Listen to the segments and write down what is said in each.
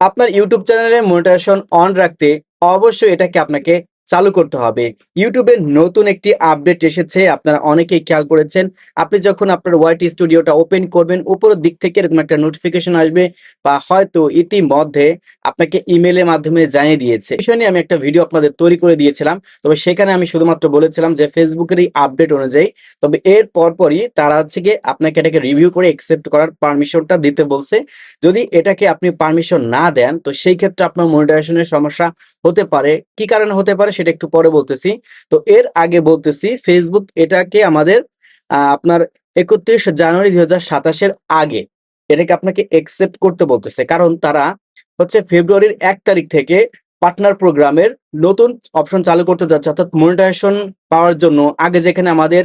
আপনার ইউটিউব চ্যানেলে monetization on রাখতে অবশ্যই এটাকে আপনাকে চালু করতে হবে। ইউটিউবে নতুন একটি আপডেট এসেছে, আপনারা অনেকেই খেয়াল করেছেন। আপনি যখন আপনার ওয়াইটি স্টুডিওটা ওপেন করবেন, উপরের দিক থেকে এরকম একটা নোটিফিকেশন আসবে বা হয়তো ইতিমধ্যে আপনাকে ইমেইলের মাধ্যমে জানিয়ে দিয়েছে। এই বিষয় নিয়ে আমি একটা ভিডিও আপনাদের তৈরি করে দিয়েছিলাম। তবে সেখানে আমি শুধুমাত্র বলেছিলাম যে ফেসবুকের এই আপডেট অনুযায়ী, তবে এর পরপরই তারা হচ্ছে গিয়ে আপনাকে এটাকে রিভিউ করে অ্যাকসেপ্ট করার পারমিশনটা দিতে বলছে। যদি এটাকে আপনি পারমিশন না দেন তো সেই ক্ষেত্রে আপনার মনিটাইজেশনের সমস্যা হতে পারে। কি কারণে হতে পারে সেটা একটু পরে বলতেছি। তো এর আগে বলতেছি, ফেসবুক এটাকে আমাদের আপনার ৩১ জানুয়ারি ২০২৭ এর আগে এটাকে আপনাকে অ্যাকসেপ্ট করতে বলতেছে। কারণ তারা হচ্ছে ফেব্রুয়ারির ১ তারিখ থেকে পার্টনার প্রোগ্রামের নতুন অপশন চালু করতে যাচ্ছে। অর্থাৎ মনিটাইজেশন পাওয়ার জন্য আগে যেখানে আমাদের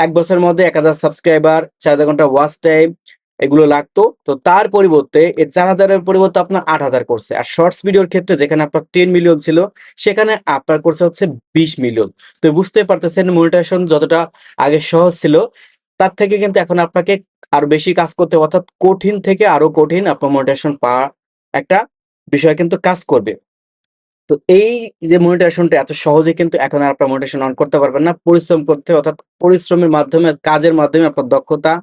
১ বছরের মধ্যে ১,০০০ সাবস্ক্রাইবার, ৪,০০০ ঘন্টা ওয়াচ টাইম এগুলো লাগতো। তো তার পরিবর্তে এই ৪,০০০ এর পরিবর্তে আপনার ৮,০০০ করছে। আর শর্টস ভিডিওর ক্ষেত্রে যেখানে আপনার 10 মিলিয়ন ছিল, সেখানে আপনার করছে হচ্ছে 20 মিলিয়ন। তো বুঝতে পারতেছেন মনিটাইজেশন যতটা আগে সহজ ছিল, তার থেকে কিন্তু এখন আপনাকে আরো বেশি কাজ করতে হবে। অর্থাৎ কঠিন থেকে আরো কঠিন আপনার মনিটাইজেশন পাওয়া একটা বিষয় কিন্তু কাজ করবে। তো এই যে মনিটাইজেশনটা এত সহজে কিন্তু এখন আর আপনার মনিটাইজেশন অন করতে পারবেন না। পরিশ্রম করতে হবে, অর্থাৎ পরিশ্রমের মাধ্যমে, কাজের মাধ্যমে আপনার দক্ষতা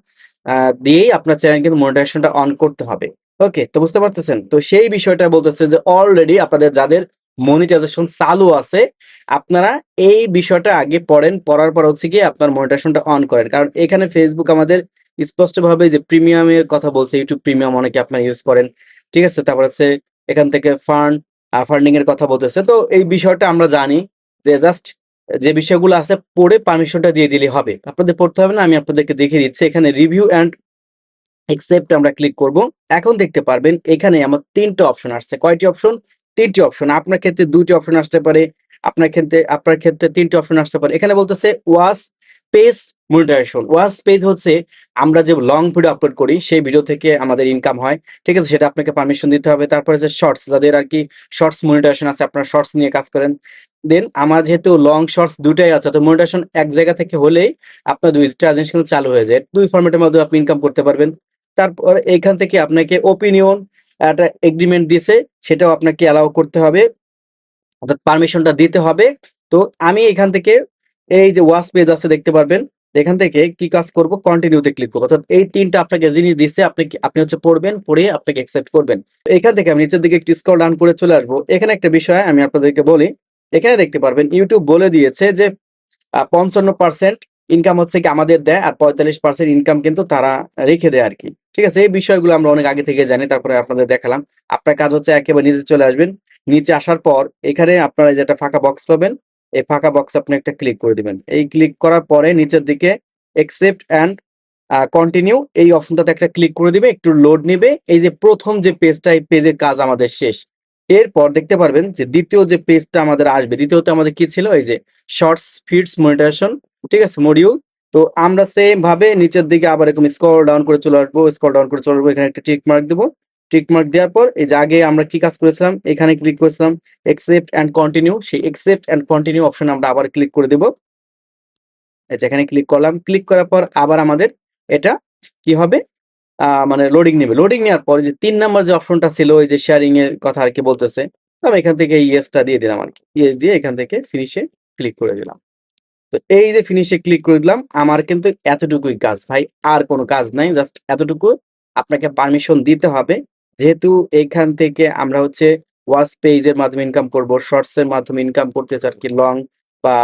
দিয়েই আপনার চ্যানেল কিন্তু মনিটাইজেশনটা অন করতে হবে। ওকে, তো বুঝতে পারতেছেন? তো সেই বিষয়টা বলতেছে যে অলরেডি আপনাদের যাদের মনিটাইজেশন চালু আছে, আপনারা এই বিষয়টা আগে পড়েন। পড়ার পর হচ্ছে গিয়ে আপনার মনিটাইজেশনটা অন করেন। কারণ এখানে ফেসবুক আমাদের স্পষ্টভাবে যে প্রিমিয়ামের কথা বলছে, ইউটিউব প্রিমিয়াম অনেকে আপনারা ইউজ করেন। ঠিক আছে? তারপর হচ্ছে এখান থেকে ফান্ডিং এর কথা বলতেছে। তো এই বিষয়টা আমরা জানি যে জাস্ট যে বিষয়গুলো আছে পড়ে পারমিশনটা দিয়ে দিলেই হবে। আপনাদের পড়তে হবে না, আমি আপনাদেরকে দেখিয়ে দিচ্ছি। এখানে রিভিউ অ্যান্ড অ্যাকসেপ্ট আমরা ক্লিক করব। এখন দেখতে পারবেন এখানে আমার ৩ টা অপশন আসছে। কয়টি অপশন? ৩ টি অপশন। আপনার ক্ষেত্রে ২ টি অপশন আসতে পারে। আপনার ক্ষেত্রে ৩ টি অপশন আসতে পারে। এখানে বলতেছে watch page monetization. Watch page হচ্ছে আমরা যে লং ভিডিও আপলোড করি সেই ভিডিও থেকে আমাদের ইনকাম হয়। ঠিক আছে? সেটা আপনাকে পারমিশন দিতে হবে। তারপরে যে শর্টস, যাদের আরকি শর্টস মনিটাইজেশন আছে, আপনারা শর্টস নিয়ে কাজ করেন। দেন আমার যেহেতু লং শর্টস দুটাই আছে, তো মনিটাইজেশন এক জায়গা থেকে হলেই আপনার ২ টা জিনিস কিন্তু চালু হয়ে যায়। ২ ফরম্যাটের মধ্যে আপনি ইনকাম করতে পারবেন। তারপর এইখান থেকে আপনাকে ওপিনিয়ন একটা এগ্রিমেন্ট দিছে, সেটাও আপনাকে অ্যালাউ করতে হবে, অর্থাৎ পারমিশনটা দিতে হবে। তো আমি এখান থেকে এই যে ওয়াচ পেজ আছে দেখতে পারবেন, এখান থেকে কি কাজ করব, কন্টিনিউতে ক্লিক করব। অর্থাৎ এই ৩ টা আপনাকে জিনিস দিচ্ছে, আপনি হচ্ছে পড়বেন, পড়ে আপনাকে অ্যাকসেপ্ট করবেন। এখান থেকে আমি নিচের দিকে একটু স্ক্রল ডাউন করে চলে আসবো। এখানে একটা বিষয় আমি আপনাদেরকে বলি, এখানে দেখতে পারবেন ইউটিউব বলে দিয়েছে যে ৫৫% ইনকাম হচ্ছে কি আমাদের দেয়, আর ৪৫% ইনকাম কিন্তু তারা রেখে দেয় আরকি। ঠিক আছে? এই বিষয়গুলো আমরা অনেক আগে থেকে জানি, তারপরে আপনাদের দেখালাম। আপনার কাজ হচ্ছে একেবারে নিচে চলে আসবেন। নিচে আসার পর এখানে আপনারা এই যে একটা ফাঁকা বক্স পাবেন, এই ফাঁকা বক্সে আপনি একটা ক্লিক করে দিবেন। এই ক্লিক করার পরে নিচের দিকে অ্যাকসেপ্ট অ্যান্ড কন্টিনিউ এই অপশনটাতে একটা ক্লিক করে দিবে, একটু লোড নিবে। এই যে ১ম যে পেজটা, এই পেজের কাজ আমাদের শেষ। এরপর দেখতে পারবেন যে ২য় যে পেজটা আমাদের আসবে, ২য়তে আমাদের কি ছিল? এই যে শর্টস ফিডস মনিটাইজেশন, ঠিক আছে? মডিউল। তো আমরা সেম ভাবে নিচের দিকে আবার এরকম স্ক্রল ডাউন করে চলে আসবো, স্ক্রল ডাউন করে চলে আসবো। এখানে একটা টিক মার্ক দেবো। টিক মার্ক দেওয়ার পর এই যে আগে আমরা কি কাজ করেছিলাম, এখানে ক্লিক করেছিলাম অ্যাকসেপ্ট অ্যান্ড কন্টিনিউ। সেই অ্যাকসেপ্ট অ্যান্ড কন্টিনিউ অপশনে আমরা আবার ক্লিক করে দেব। এই যে এখানে ক্লিক করলাম। ক্লিক করার পর আবার আমাদের এটা কি হবে? মানে লোডিং নেবে। লোডিং নেওয়ার পরে যে ৩ নাম্বার যে অপশনটা ছিল, ওই যে শেয়ারিং এর কথা আরকি বলতেছে। তো আমি এখান থেকে ইয়েসটা দিয়ে দিলাম আরকি। ইয়েস দিয়ে এখান থেকে ফিনিশে ক্লিক করে দিলাম। তো এই যে ফিনিশে ক্লিক করে দিলাম, আমার কিন্তু এতটুকুই কাজ ভাই, আর কোনো কাজ নাই। জাস্ট এতটুকু আপনাকে পারমিশন দিতে হবে। যেহেতু এইখান থেকে আমরা হচ্ছে ওয়াচ পেজের মাধ্যমে ইনকাম করব, শর্টস এর মাধ্যমে ইনকাম করতেছি আরকি, লং বা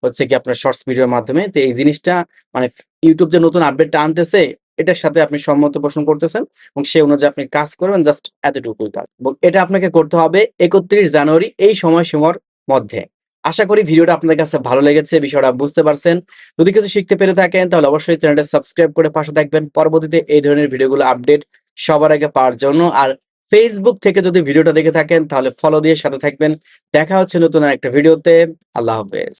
হচ্ছে কি আপনার শর্টস ভিডিওর মাধ্যমে। তো এই জিনিসটা মানে ইউটিউব যে নতুন আপডেটটা আনতেছে, এটার সাথে আপনি সম্মত পোষণ করতেছেন এবং সেই অনুযায়ী আপনি কাজ করবেন। জাস্ট এতটুকুই কাজ এবং এটা আপনাকে করতে হবে ৩১ জানুয়ারি এই সময়সীমার মধ্যে। আশা করি ভিডিওটা আপনাদের কাছে ভালো লেগেছে, বিষয়টা বুঝতে পারছেন। যদি কিছু শিখতে পেরে থাকেন তাহলে অবশ্যই চ্যানেলটা সাবস্ক্রাইব করে পাশে থাকবেন পরবর্তীতে এই ধরনের ভিডিওগুলো আপডেট সবার আগে পাওয়ার জন্য। আর ফেসবুক থেকে যদি ভিডিওটা দেখে থাকেন তাহলে ফলো দিয়ে সাথে থাকবেন। দেখা হচ্ছে নতুন আরেকটা ভিডিওতে। আল্লাহ হাফেজ।